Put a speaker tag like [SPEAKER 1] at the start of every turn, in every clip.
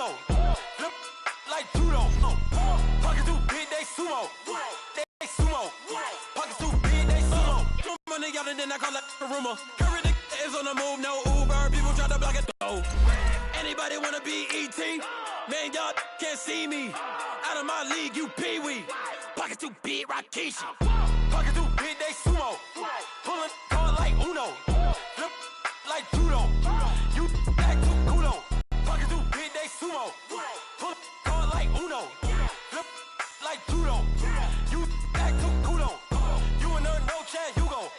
[SPEAKER 1] uno. Flip like judo. Pockets too big, they sumo. They sumo. Pockets too big, they sumo. Money out and then I call it a rumor. Curry the is on the move, no Uber. People try to block it. Anybody wanna be ET? Man, y'all can't see me. Out of my league, you pee-wee. Pockets too big, Rakishi. Pockets too big, they sumo. Pulling card like Uno. Flip like judo. You act too kudo. Pockets too big, they sumo. Pull card like Uno. Flip like judo. You act too kudo. You in there, no chance, you go.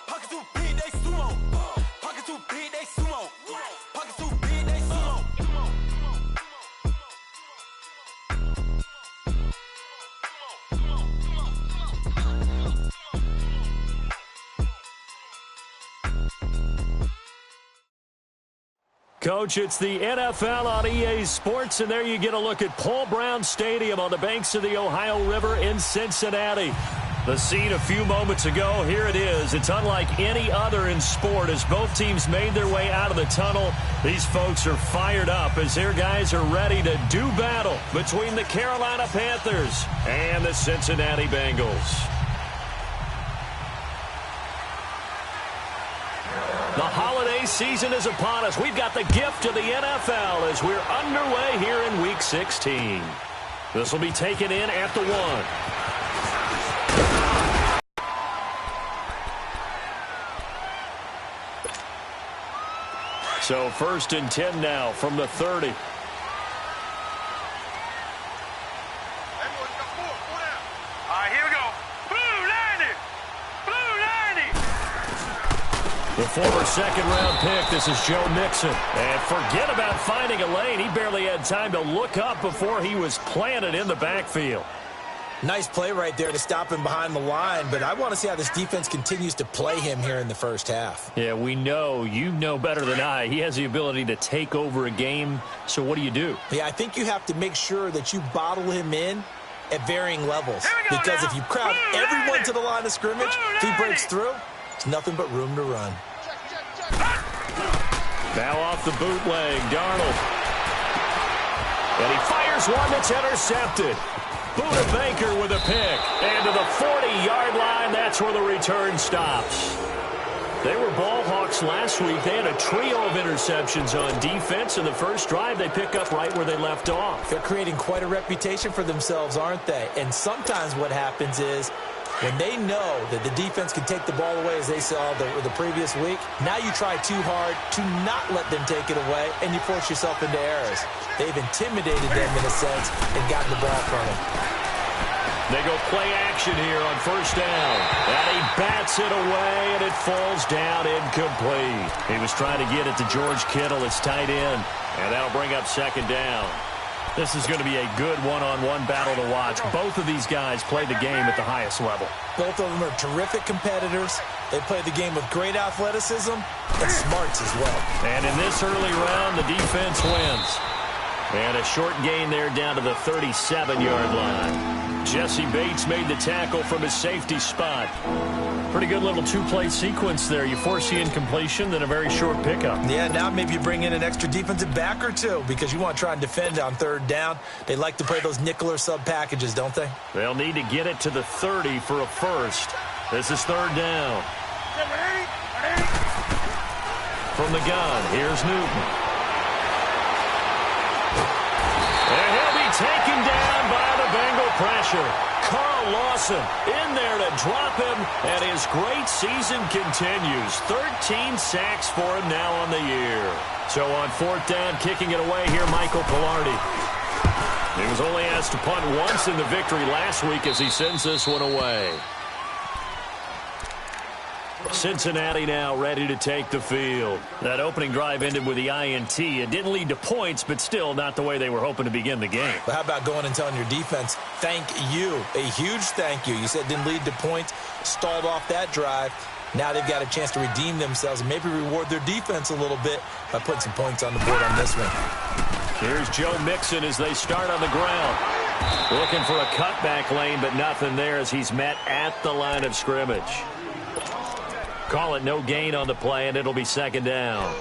[SPEAKER 1] Pockets too big, they sumo. Pockets too big, they sumo. Pockets too big, they sumo.
[SPEAKER 2] Coach, it's the NFL on EA Sports, and there you get a look at Paul Brown Stadium on the banks of the Ohio River in Cincinnati. The scene a few moments ago, here it is. It's unlike any other in sport as both teams made their way out of the tunnel. These folks are fired up as their guys are ready to do battle between the Carolina Panthers and the Cincinnati Bengals. The holiday season is upon us. We've got the gift of the NFL as we're underway here in Week 16. This will be taken in at the 1. So 1st and 10 now from the 30. The former second-round pick, this is Joe Mixon. And forget about finding a lane. He barely had time to look up before he was planted in the backfield.
[SPEAKER 3] Nice play right there to stop him behind the line, but I want to see how this defense continues to play him here in the first half.
[SPEAKER 2] Yeah, we know. You know better than I. He has the ability to take over a game, so what do you do?
[SPEAKER 3] Yeah, I think you have to make sure that you bottle him in at varying levels. Because if you crowd everyone to the line of scrimmage, if he breaks through, it's nothing but room to run.
[SPEAKER 2] Now off the bootleg, Darnold. And he fires one that's intercepted. Buda Baker with a pick. And to the 40-yard line, that's where the return stops. They were ball hawks last week. They had a trio of interceptions on defense. In the first drive, they pick up right where they left off.
[SPEAKER 3] They're creating quite a reputation for themselves, aren't they? And sometimes what happens is when they know that the defense can take the ball away, as they saw the previous week, now you try too hard to not let them take it away, and you force yourself into errors. They've intimidated them in a sense and gotten the ball from them.
[SPEAKER 2] They go play action here on first down. And he bats it away, and it falls down incomplete. He was trying to get it to George Kittle, his tight end, and that'll bring up second down. This is going to be a good one-on-one battle to watch. Both of these guys play the game at the highest level.
[SPEAKER 3] Both of them are terrific competitors. They play the game with great athleticism and smarts as well.
[SPEAKER 2] And in this early round, the defense wins. And a short gain there down to the 37-yard line. Jesse Bates made the tackle from his safety spot. Pretty good little two-play sequence there. You force the incompletion, then a very short pickup.
[SPEAKER 3] Yeah, now maybe you bring in an extra defensive back or two because you want to try and defend on third down. They like to play those nickel or sub packages, don't they?
[SPEAKER 2] They'll need to get it to the 30 for a first. This is third down. From the gun, here's Newton. And he'll be taken down by the Bengal pressure. Carl Lawson in there to drop him, and his great season continues. 13 sacks for him now on the year. So on fourth down, kicking it away here, Michael Pilardi. He was only asked to punt once in the victory last week as he sends this one away. Cincinnati now ready to take the field. That opening drive ended with the INT. It didn't lead to points, but still not the way they were hoping to begin the game.
[SPEAKER 3] But how about going and telling your defense, thank you, a huge thank you. You said it didn't lead to points, stalled off that drive. Now they've got a chance to redeem themselves and maybe reward their defense a little bit by putting some points on the board on this one.
[SPEAKER 2] Here's Joe Mixon as they start on the ground. Looking for a cutback lane, but nothing there as he's met at the line of scrimmage. Call it no gain on the play, and it'll be second down.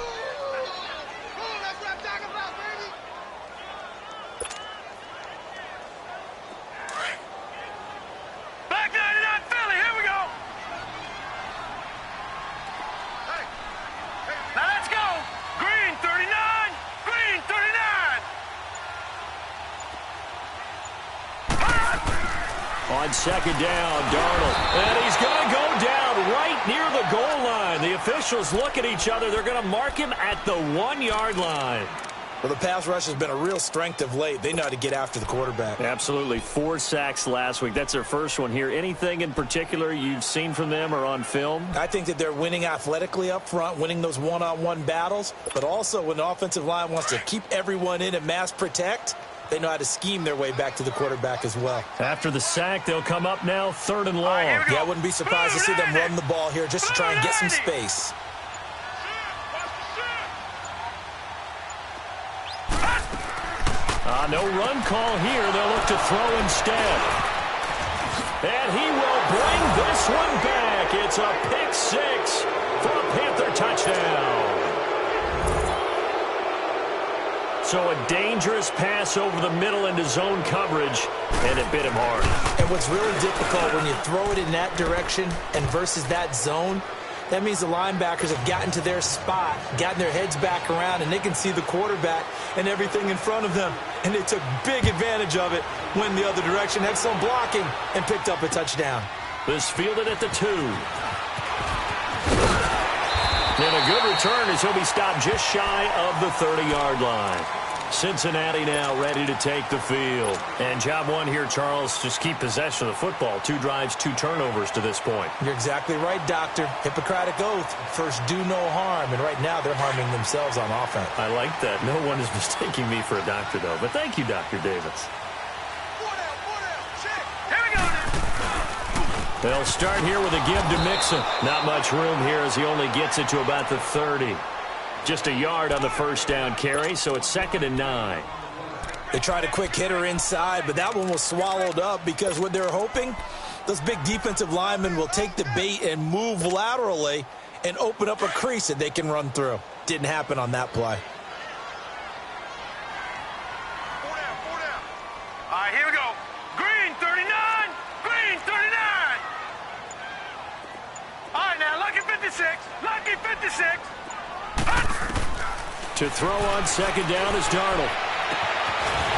[SPEAKER 2] On second down, Darnold. And he's going to go down right near the goal line. The officials look at each other. They're going to mark him at the 1-yard line.
[SPEAKER 3] Well, the pass rush has been a real strength of late. They know how to get after the quarterback.
[SPEAKER 2] Absolutely. 4 sacks last week. That's their first one here. Anything in particular you've seen from them or on film?
[SPEAKER 3] I think that they're winning athletically up front, winning those one-on-one battles, but also when the offensive line wants to keep everyone in and mass protect, they know how to scheme their way back to the quarterback as well.
[SPEAKER 2] After the sack, they'll come up now 3rd and long.
[SPEAKER 3] Yeah, I wouldn't be surprised to see them run the ball here just to try and get some space.
[SPEAKER 2] No run call here. They'll look to throw instead. And he will bring this one back. It's a pick 6 for a Panther touchdown. So a dangerous pass over the middle into zone coverage, and it bit him hard.
[SPEAKER 3] And what's really difficult when you throw it in that direction and versus that zone, that means the linebackers have gotten to their spot, gotten their heads back around, and they can see the quarterback and everything in front of them. And they took big advantage of it, went the other direction, had some blocking, and picked up a touchdown.
[SPEAKER 2] This fielded at the 2. And a good return as he'll be stopped just shy of the 30-yard line. Cincinnati now ready to take the field. And job one here, Charles, just keep possession of the football. 2 drives, 2 turnovers to this point.
[SPEAKER 3] You're exactly right, Doctor. Hippocratic oath. First, do no harm. And right now, they're harming themselves on offense.
[SPEAKER 2] I like that. No one is mistaking me for a doctor, though. But thank you, Dr. Davis. They'll start here with a give to Mixon. Not much room here as he only gets it to about the 30. Just a yard on the first down carry, so it's 2nd and 9.
[SPEAKER 3] They tried a quick hitter inside, but that one was swallowed up because what they're hoping, those big defensive linemen will take the bait and move laterally and open up a crease that they can run through. Didn't happen on that play.
[SPEAKER 4] 4 down. All right, here we go. Green 39. Green 39. All right, now, lucky 56. Lucky 56.
[SPEAKER 2] To throw on 2nd down is Darnold.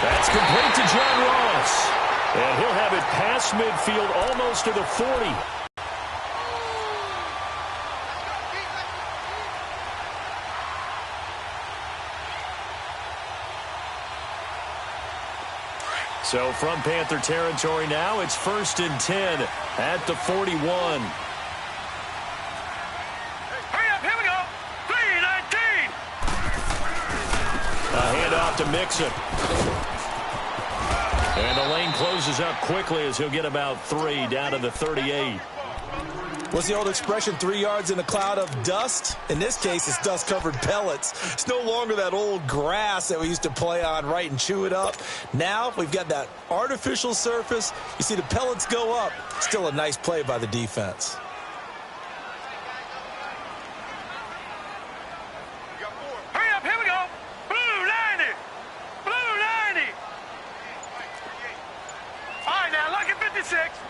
[SPEAKER 2] That's complete to John Ross. And he'll have it past midfield almost to the 40. So from Panther territory now, it's 1st and 10 at the 41. To Mixon. And the lane closes up quickly as he'll get about 3 down to the 38.
[SPEAKER 3] What's the old expression, 3 yards in a cloud of dust? In this case, it's dust-covered pellets. It's no longer that old grass that we used to play on, right, and chew it up. Now we've got that artificial surface. You see the pellets go up. Still a nice play by the defense.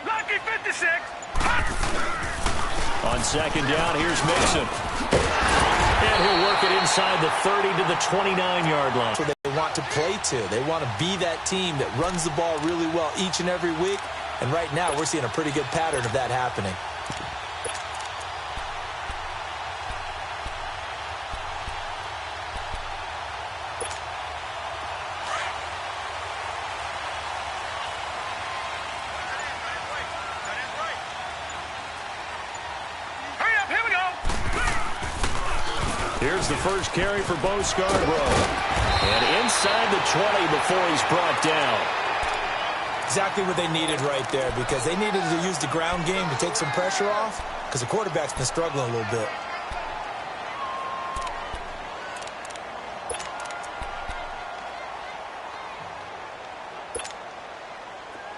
[SPEAKER 4] Lucky 56.
[SPEAKER 2] On 2nd down, here's Mixon. And he'll work it inside the 30 to the 29-yard line.
[SPEAKER 3] That's what they want to play to. They want to be that team that runs the ball really well each and every week. And right now, we're seeing a pretty good pattern of that happening.
[SPEAKER 2] Here's the first carry for Bo Scarborough. And inside the 20 before he's brought down.
[SPEAKER 3] Exactly what they needed right there, because they needed to use the ground game to take some pressure off, because the quarterback's been struggling a little bit.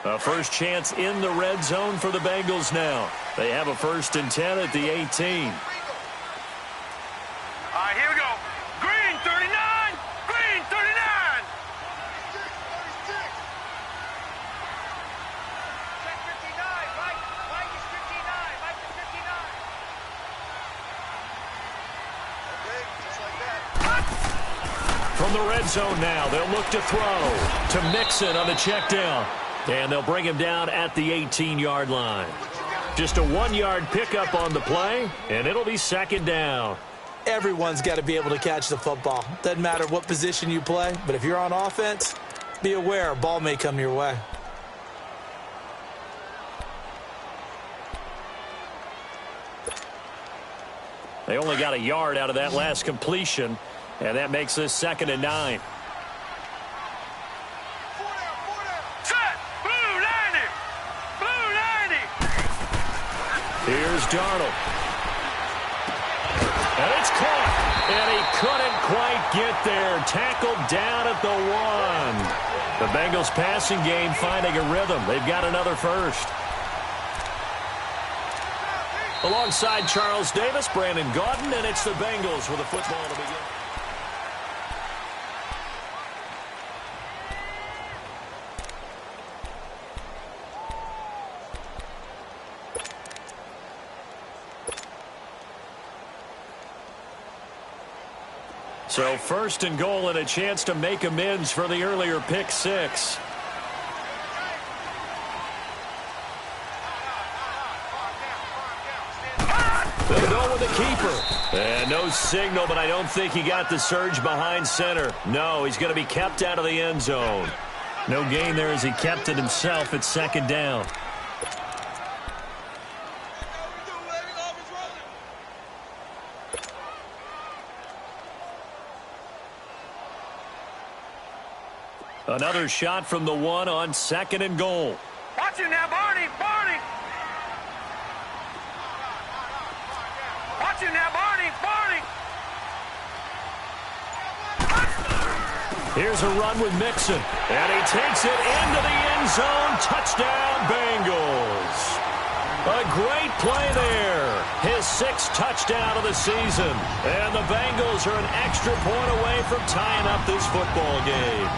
[SPEAKER 2] A first chance in the red zone for the Bengals now. They have a 1st and 10 at the 18.
[SPEAKER 4] All right, here we go. Green 39. Green 39. Check 59. Mike is 59. Mike is 59. Okay, just like that.
[SPEAKER 2] From the red zone now, they'll look to throw to Mixon on the check down. And they'll bring him down at the 18-yard line. Just a 1-yard pickup on the play, and it'll be second down.
[SPEAKER 3] Everyone's got to be able to catch the football. Doesn't matter what position you play, but if you're on offense, be aware a ball may come your way.
[SPEAKER 2] They only got a yard out of that last completion, and that makes this 2nd and 9.
[SPEAKER 4] Set! Blue 90! Blue 90!
[SPEAKER 2] Here's Darnold. And it's caught. And he couldn't quite get there. Tackled down at the 1. The Bengals passing game finding a rhythm. They've got another first. Alongside Charles Davis, Brandon Gaudin, and it's the Bengals with a football to begin. So 1st and goal and a chance to make amends for the earlier pick 6. They'll go with the keeper. And no signal, but I don't think he got the surge behind center. No, he's going to be kept out of the end zone. No gain there as he kept it himself at 2nd down. Another shot from the 1 on 2nd and goal.
[SPEAKER 4] Watch it now, Barney! Barney! Watch it now, Barney! Barney!
[SPEAKER 2] Here's a run with Mixon, and he takes it into the end zone. Touchdown, Bengals. A great play there. His 6th touchdown of the season. And the Bengals are an extra point away from tying up this football game.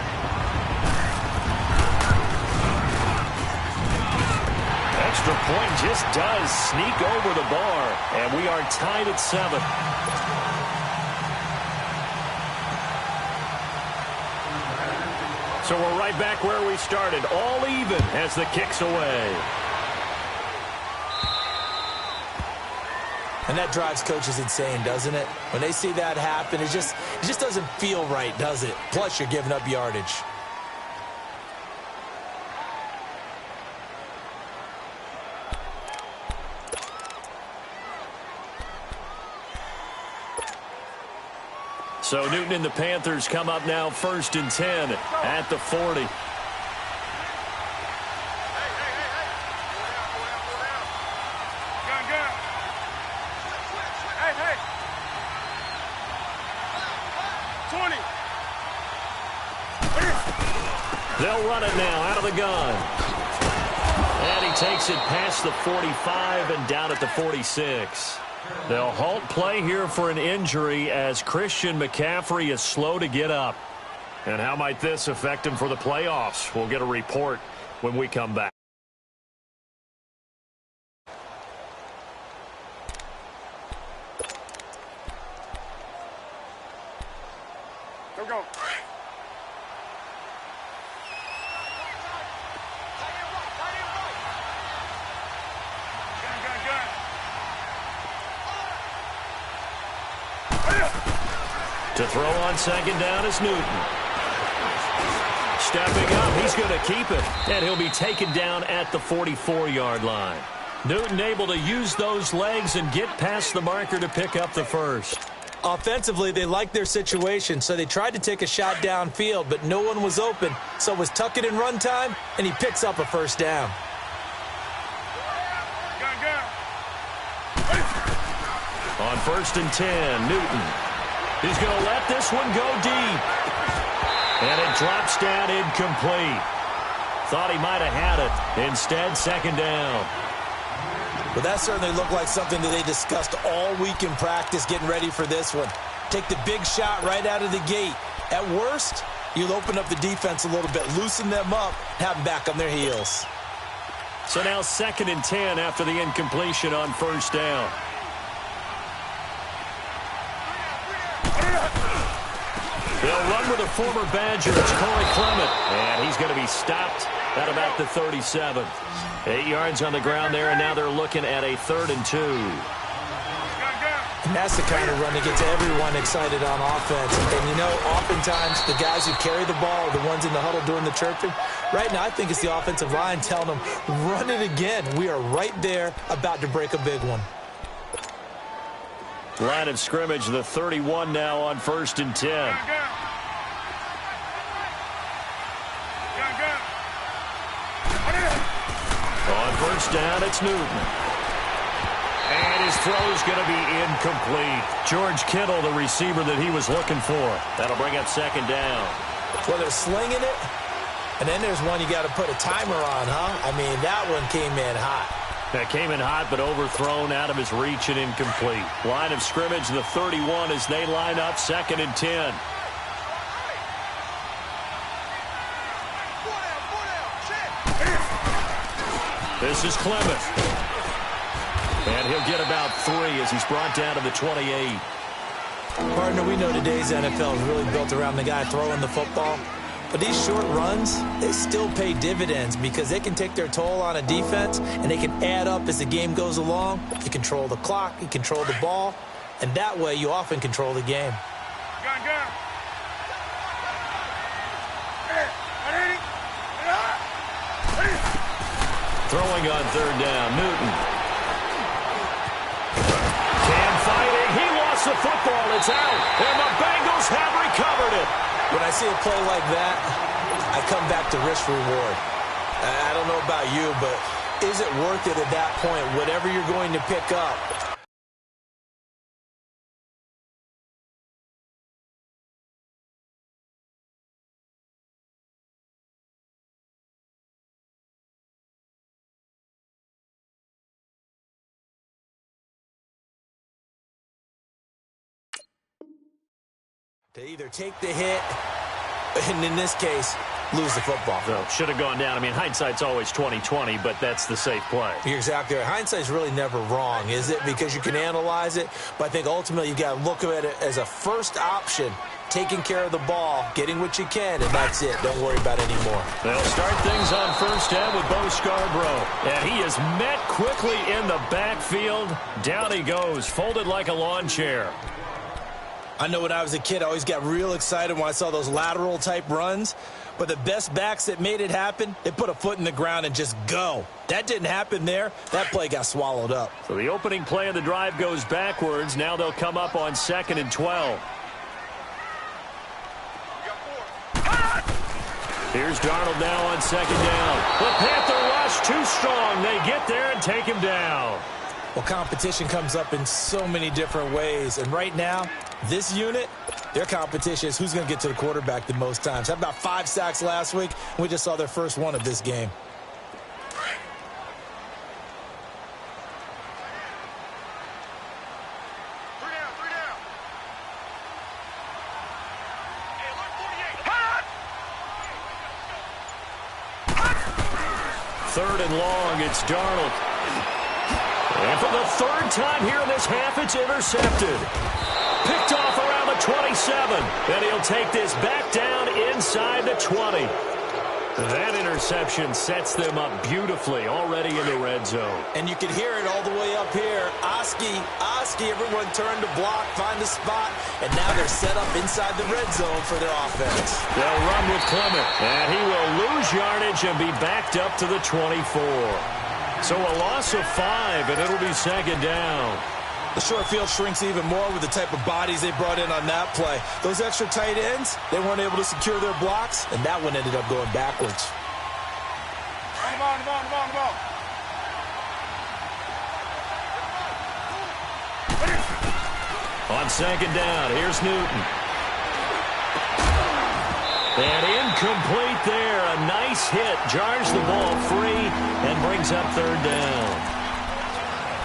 [SPEAKER 2] Extra point just does sneak over the bar, and we are tied at 7. So we're right back where we started, all even as the kick's away.
[SPEAKER 3] And that drives coaches insane, doesn't it? When they see that happen, it just doesn't feel right, does it? Plus, you're giving up yardage.
[SPEAKER 2] So Newton and the Panthers come up now 1st and 10 at the 40.
[SPEAKER 4] Hey. 20.
[SPEAKER 2] They'll run it now out of the gun. And he takes it past the 45 and down at the 46. They'll halt play here for an injury as Christian McCaffrey is slow to get up. And how might this affect him for the playoffs? We'll get a report when we come back.
[SPEAKER 4] Go.
[SPEAKER 2] To throw on 2nd down is Newton. Stepping up, he's going to keep it. And he'll be taken down at the 44-yard line. Newton able to use those legs and get past the marker to pick up the first.
[SPEAKER 3] Offensively, they liked their situation, so they tried to take a shot downfield, but no one was open. So it was tuck it in run time, and he picks up a 1st down.
[SPEAKER 2] On 1st and 10, Newton. He's going to let this one go deep. And it drops down incomplete. Thought he might have had it. Instead, 2nd down.
[SPEAKER 3] But that certainly looked like something that they discussed all week in practice getting ready for this one. Take the big shot right out of the gate. At worst, you'll open up the defense a little bit, loosen them up, have them back on their heels.
[SPEAKER 2] So now 2nd and 10 after the incompletion on 1st down. They'll run with a former Badger. It's Corey Clement. And he's going to be stopped at about the 37. 8 yards on the ground there, and now they're looking at a 3rd and 2.
[SPEAKER 3] And that's the kind of run that gets everyone excited on offense. And, you know, oftentimes the guys who carry the ball are the ones in the huddle doing the chirping. Right now, I think it's the offensive line telling them, run it again. We are right there about to break a big one.
[SPEAKER 2] Line of scrimmage, the 31 now on 1st and 10. On 1st down, it's Newton. And his throw is going to be incomplete. George Kittle, the receiver that he was looking for. That'll bring up 2nd down.
[SPEAKER 3] Well, they're slinging it, and then there's one you got to put a timer on, huh? I mean, that one came in hot.
[SPEAKER 2] That came in hot, but overthrown out of his reach and incomplete. Line of scrimmage, the 31 as they line up 2nd and 10. This is Clement. And he'll get about 3 as he's brought down to the 28.
[SPEAKER 3] Partner, we know today's NFL is really built around the guy throwing the football. But these short runs, they still pay dividends because they can take their toll on a defense and they can add up as the game goes along. You control the clock, you control the ball, and that way you often control the game.
[SPEAKER 2] Throwing on 3rd down, Newton. Cam fighting, he lost the football, it's out, and the Bengals have recovered it.
[SPEAKER 3] When I see a play like that, I come back to risk reward. I don't know about you, but is it worth it at that point, whatever you're going to pick up? To either take the hit, and in this case, lose the football.
[SPEAKER 2] So, should have gone down. I mean, hindsight's always 20/20, but that's the safe play.
[SPEAKER 3] You're exactly right. Hindsight's really never wrong, is it? Because you can analyze it, but I think ultimately you got to look at it as a first option, taking care of the ball, getting what you can, and that's it. Don't worry about it anymore.
[SPEAKER 2] They'll start things on 1st down with Bo Scarborough. And he is met quickly in the backfield. Down he goes, folded like a lawn chair.
[SPEAKER 3] I know when I was a kid, I always got real excited when I saw those lateral-type runs. But the best backs that made it happen, they put a foot in the ground and just go. That didn't happen there. That play got swallowed up.
[SPEAKER 2] So the opening play of the drive goes backwards. Now they'll come up on 2nd and 12. Here's Darnold now on 2nd down. The Panther rush too strong. They get there and take him down.
[SPEAKER 3] Well, competition comes up in so many different ways. And right now, this unit, their competition is who's going to get to the quarterback the most times. Had about 5 sacks last week, and we just saw their first one of this game.
[SPEAKER 2] Third and long, it's Darnold. And for the 3rd time here in this half, it's intercepted. Picked off around the 27. And he'll take this back down inside the 20. That interception sets them up beautifully already in the red zone.
[SPEAKER 3] And you can hear it all the way up here. Oski, everyone turned to block, find the spot, and now they're set up inside the red zone for their offense.
[SPEAKER 2] They'll run with Clement, and he will lose yardage and be backed up to the 24. So a loss of 5, and it'll be 2nd down.
[SPEAKER 3] The short field shrinks even more with the type of bodies they brought in on that play. Those extra tight ends, they weren't able to secure their blocks, and that one ended up going backwards.
[SPEAKER 4] On the ball.
[SPEAKER 2] On 2nd down, here's Newton. And incomplete there. A nice hit. Jars the ball free and brings up 3rd down.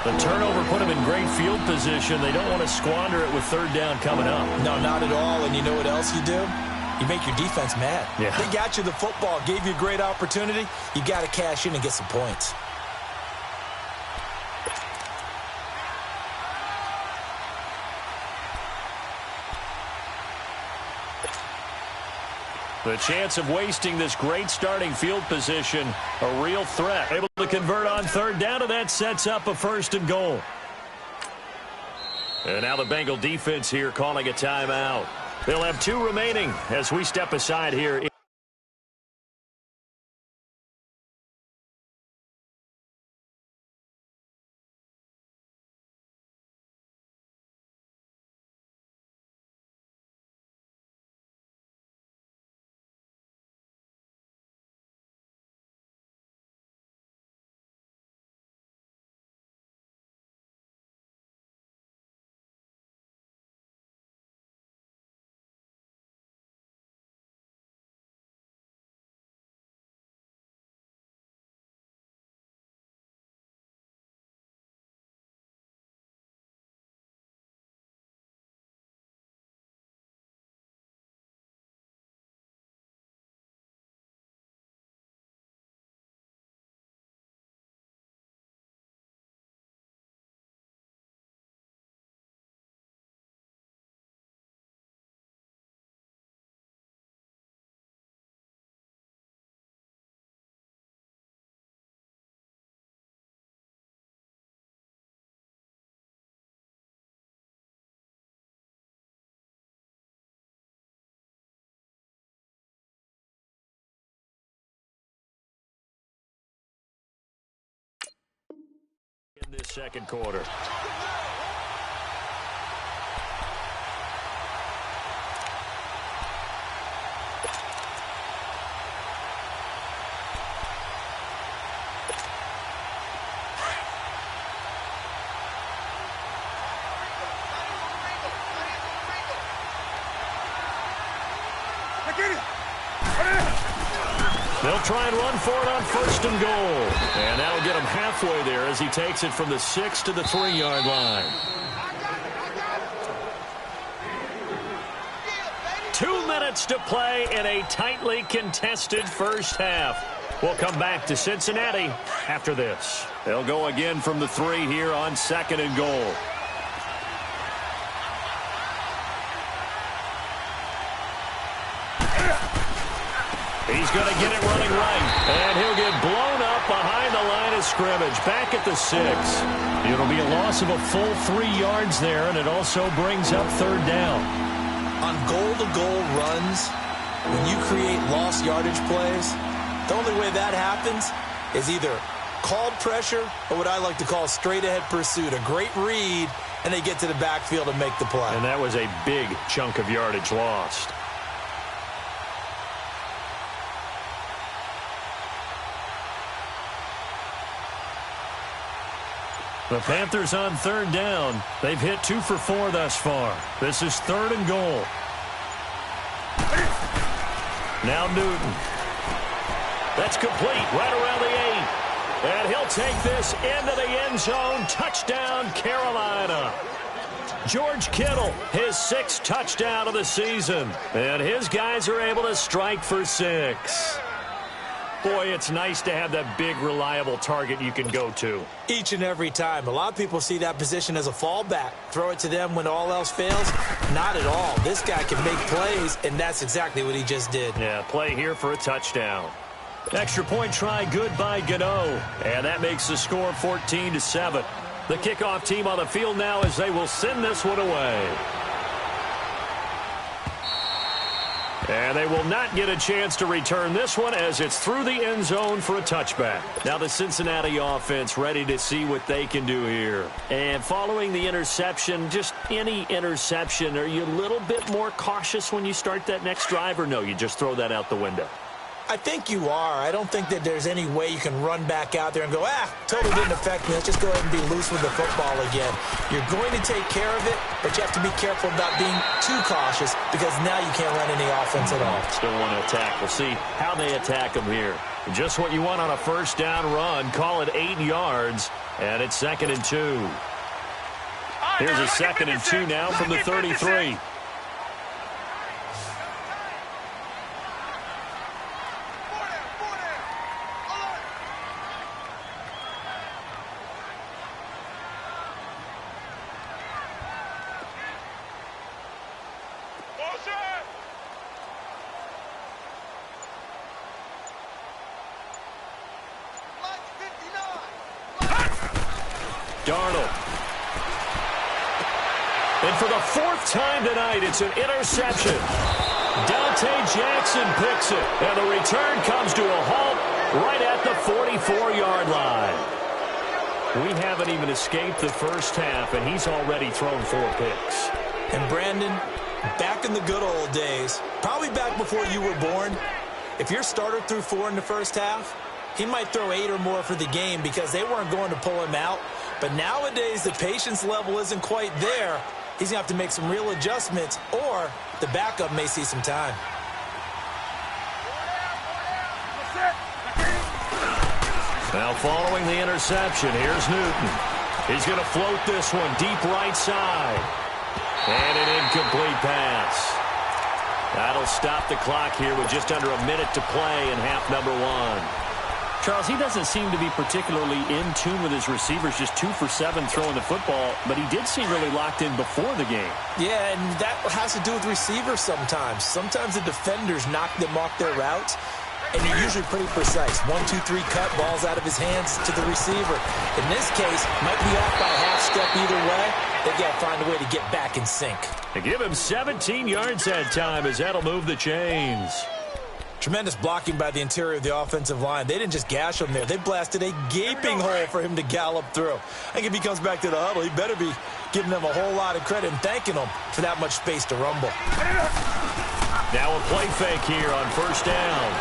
[SPEAKER 2] The turnover put them in great field position. They don't want to squander it with 3rd down coming up.
[SPEAKER 3] No, not at all. And you know what else you do? You make your defense mad.
[SPEAKER 2] Yeah.
[SPEAKER 3] They got you the football, gave you a great opportunity. You got to cash in and get some points.
[SPEAKER 2] The chance of wasting this great starting field position, a real threat. Able to convert on third down, and that sets up a 1st and goal. And now the Bengal defense here calling a timeout. They'll have 2 remaining as we step aside here. In this second quarter. They'll try and run for it on 1st and goal. And that'll get him halfway there as he takes it from the 6 to the 3-yard line. 2 minutes to play in a tightly contested first half. We'll come back to Cincinnati after this. They'll go again from the 3 here on 2nd and goal. He's going to get it running right, and he'll get blown up behind the line of scrimmage, back at the 6. It'll be a loss of a full 3 yards there, and it also brings up 3rd down.
[SPEAKER 3] On goal-to-goal runs, when you create lost yardage plays, the only way that happens is either called pressure or what I like to call straight-ahead pursuit, a great read, and they get to the backfield and make the play.
[SPEAKER 2] And that was a big chunk of yardage lost. The Panthers on 3rd down. They've hit 2 for 4 thus far. This is 3rd and goal. Now Newton. That's complete right around the 8. And he'll take this into the end zone. Touchdown, Carolina. George Kittle, his 6th touchdown of the season. And his guys are able to strike for 6. Boy, it's nice to have that big, reliable target you can go to.
[SPEAKER 3] Each and every time. A lot of people see that position as a fallback. Throw it to them when all else fails. Not at all. This guy can make plays, and that's exactly what he just did.
[SPEAKER 2] Yeah, play here for a touchdown. Extra point try good by Gano. And that makes the score 14-7. The kickoff team on the field now as they will send this one away. And they will not get a chance to return this one as it's through the end zone for a touchback. Now the Cincinnati offense ready to see what they can do here. And following the interception, just any interception, are you a little bit more cautious when you start that next drive, or no, you just throw that out the window?
[SPEAKER 3] I think you are. I don't think that there's any way you can run back out there and go, totally didn't affect me. Let's just go ahead and be loose with the football again. You're going to take care of it, but you have to be careful about being too cautious because now you can't run any offense at all.
[SPEAKER 2] Still want to attack. We'll see how they attack them here. Just what you want on a first down run. Call it 8 yards, and it's 2nd and 2. Here's a 2nd and 2 now from the 33. Darnold. And for the fourth time tonight, it's an interception. Dante Jackson picks it, and the return comes to a halt right at the 44-yard line. We haven't even escaped the first half, and he's already thrown 4 picks.
[SPEAKER 3] And Brandon, back in the good old days, probably back before you were born, if your starter threw 4 in the first half, he might throw 8 or more for the game because they weren't going to pull him out. But nowadays, the patience level isn't quite there. He's going to have to make some real adjustments, or the backup may see some time.
[SPEAKER 2] Now following the interception, here's Newton. He's going to float this one deep right side. And an incomplete pass. That'll stop the clock here with just under a minute to play in half number 1.
[SPEAKER 5] Charles, he doesn't seem to be particularly in tune with his receivers, just 2 for 7 throwing the football, but he did seem really locked in before the game.
[SPEAKER 3] Yeah, and that has to do with receivers sometimes. Sometimes the defenders knock them off their routes, and you're usually pretty precise. 1, 2, 3 cut, balls out of his hands to the receiver. In this case, might be off by a half step either way. They've got to find a way to get back in sync.
[SPEAKER 2] They give him 17 yards that time as that'll move the chains.
[SPEAKER 3] Tremendous blocking by the interior of the offensive line. They didn't just gash him there. They blasted a gaping hole for him to gallop through. I think if he comes back to the huddle, he better be giving them a whole lot of credit and thanking them for that much space to rumble.
[SPEAKER 2] Now a play fake here on first down.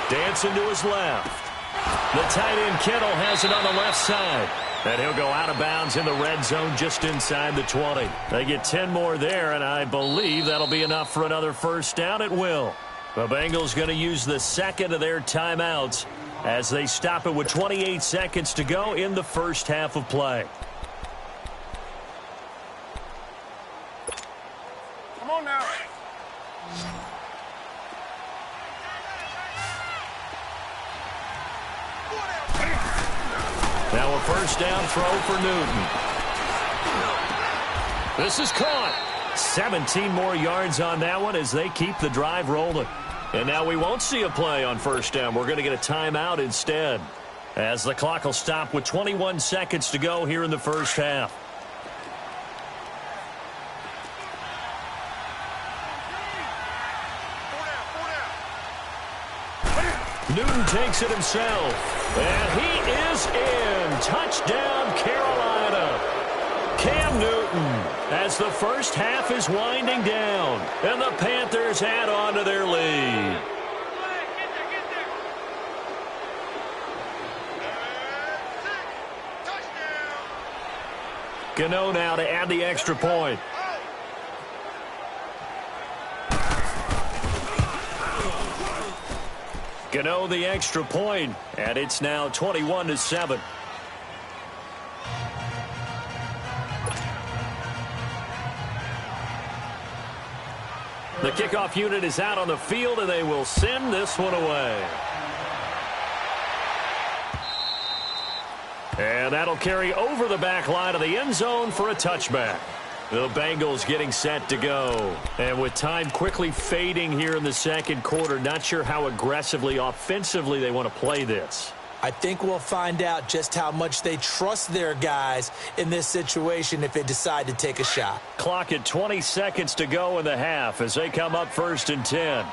[SPEAKER 2] Dancing to his left. The tight end Kittle has it on the left side. And he'll go out of bounds in the red zone just inside the 20. They get 10 more there, and I believe that'll be enough for another first down. It will. The Bengals going to use the second of their timeouts as they stop it with 28 seconds to go in the first half of play.
[SPEAKER 4] Come on now.
[SPEAKER 2] Now a first down throw for Newton. This is caught. 17 more yards on that one as they keep the drive rolling. And now we won't see a play on first down. We're going to get a timeout instead, as the clock will stop with 21 seconds to go here in the first half. Newton takes it himself, and he is in. Touchdown, Carolina. Cam Newton, as the first half is winding down, and the Panthers add on to their lead. Gano now to add the extra point. Gano the extra point, and it's now 21-7. The kickoff unit is out on the field, and they will send this one away. And that'll carry over the back line of the end zone for a touchback. The Bengals getting set to go. And with time quickly fading here in the second quarter, not sure how aggressively, offensively they want to play this.
[SPEAKER 3] I think we'll find out just how much they trust their guys in this situation if they decide to take a shot.
[SPEAKER 2] Clock at 20 seconds to go in the half as they come up 1st and 10.